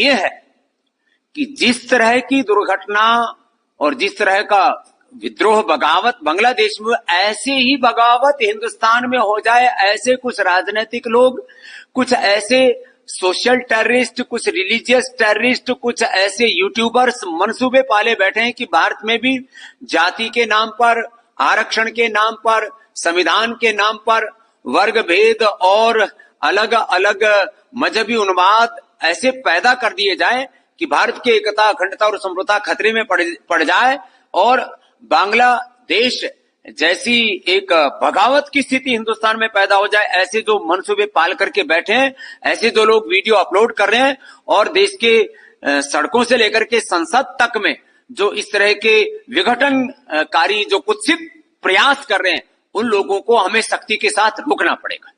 ये है कि जिस तरह की दुर्घटना और जिस तरह का विद्रोह बगावत बांग्लादेश में, ऐसे ही बगावत हिंदुस्तान में हो जाए। ऐसे कुछ राजनीतिक लोग, कुछ ऐसे सोशल टेररिस्ट, कुछ रिलीजियस टेररिस्ट, कुछ ऐसे यूट्यूबर्स मंसूबे पाले बैठे हैं कि भारत में भी जाति के नाम पर, आरक्षण के नाम पर, संविधान के नाम पर वर्ग भेद और अलग अलग मजहबी उन्माद ऐसे पैदा कर दिए जाए कि भारत की एकता, अखंडता और संप्रभुता खतरे में पड़ जाए और बांग्लादेश जैसी एक बगावत की स्थिति हिंदुस्तान में पैदा हो जाए। ऐसे जो मंसूबे पाल करके बैठे हैं, ऐसे जो लोग वीडियो अपलोड कर रहे हैं और देश के सड़कों से लेकर के संसद तक में जो इस तरह के विघटनकारी जो कुत्सित प्रयास कर रहे हैं, उन लोगों को हमें सख्ती के साथ रोकना पड़ेगा।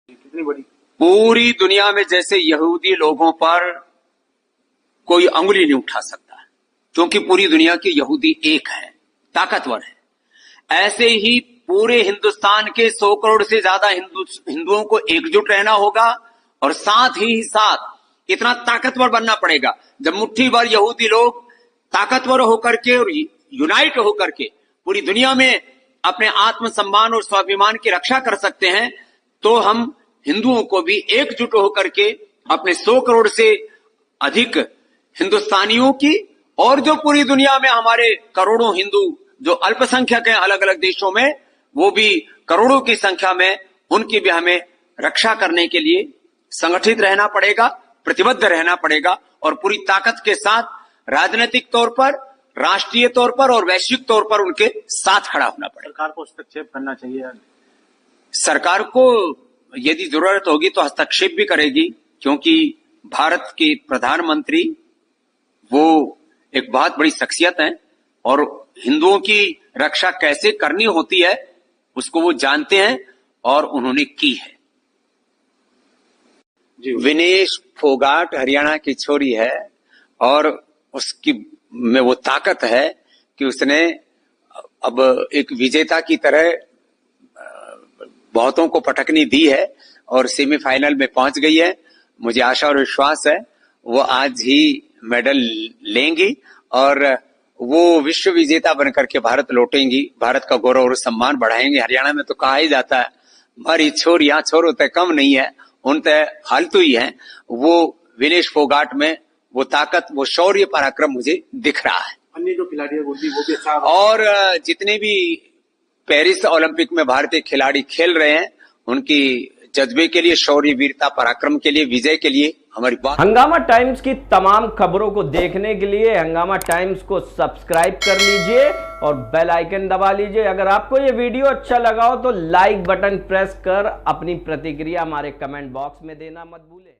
कितनी बड़ी पूरी दुनिया में जैसे यहूदी लोगों पर कोई अंगुली नहीं उठा सकता, क्योंकि पूरी दुनिया के यहूदी एक है, ताकतवर है। ऐसे ही पूरे हिंदुस्तान के 100 करोड़ से ज्यादा हिंदुओं को एकजुट रहना होगा और साथ ही साथ इतना ताकतवर बनना पड़ेगा। जब मुट्ठी भर यहूदी लोग ताकतवर होकर के और यूनाइट होकर के पूरी दुनिया में अपने आत्मसम्मान और स्वाभिमान की रक्षा कर सकते हैं, तो हम हिंदुओं को भी एकजुट होकर के अपने 100 करोड़ से अधिक हिंदुस्तानियों की और जो पूरी दुनिया में हमारे करोड़ों हिंदू जो अल्पसंख्यक हैं अलग अलग देशों में, वो भी करोड़ों की संख्या में, उनकी भी हमें रक्षा करने के लिए संगठित रहना पड़ेगा, प्रतिबद्ध रहना पड़ेगा और पूरी ताकत के साथ राजनीतिक तौर पर, राष्ट्रीय तौर पर और वैश्विक तौर पर उनके साथ खड़ा होना पड़ेगा। सरकार को हस्तक्षेप करना चाहिए। सरकार को यदि जरूरत होगी तो हस्तक्षेप भी करेगी, क्योंकि भारत के प्रधानमंत्री वो एक बहुत बड़ी शख्सियत है और हिंदुओं की रक्षा कैसे करनी होती है उसको वो जानते हैं और उन्होंने की है। विनेश फोगाट हरियाणा की छोरी है और उसकी में वो ताकत है कि उसने अब एक विजेता की तरह बहुतों को पटकनी दी है और सेमीफाइनल में पहुंच गई है। मुझे आशा और विश्वास है वो आज ही मेडल लेंगी और वो विश्व विजेता बनकर के भारत लौटेंगी, भारत का गौरव और सम्मान बढ़ाएंगे। हरियाणा में तो कहा ही जाता है हमारी छोरियां छोरो तय कम नहीं है, उन तय फालतू ही है। वो विनेश फोगाट में वो ताकत, वो शौर्य, पराक्रम मुझे दिख रहा है। अन्य जो खिलाड़ी है वो भी अच्छा, और जितने भी पेरिस ओलंपिक में भारतीय खिलाड़ी खेल रहे हैं उनकी जज्बे के लिए, शौर्य, वीरता, पराक्रम के लिए, विजय के लिए हमारी बात। हंगामा टाइम्स की तमाम खबरों को देखने के लिए हंगामा टाइम्स को सब्सक्राइब कर लीजिए और बेल आइकन दबा लीजिए। अगर आपको ये वीडियो अच्छा लगा हो तो लाइक बटन प्रेस कर अपनी प्रतिक्रिया हमारे कमेंट बॉक्स में देना मत भूलें।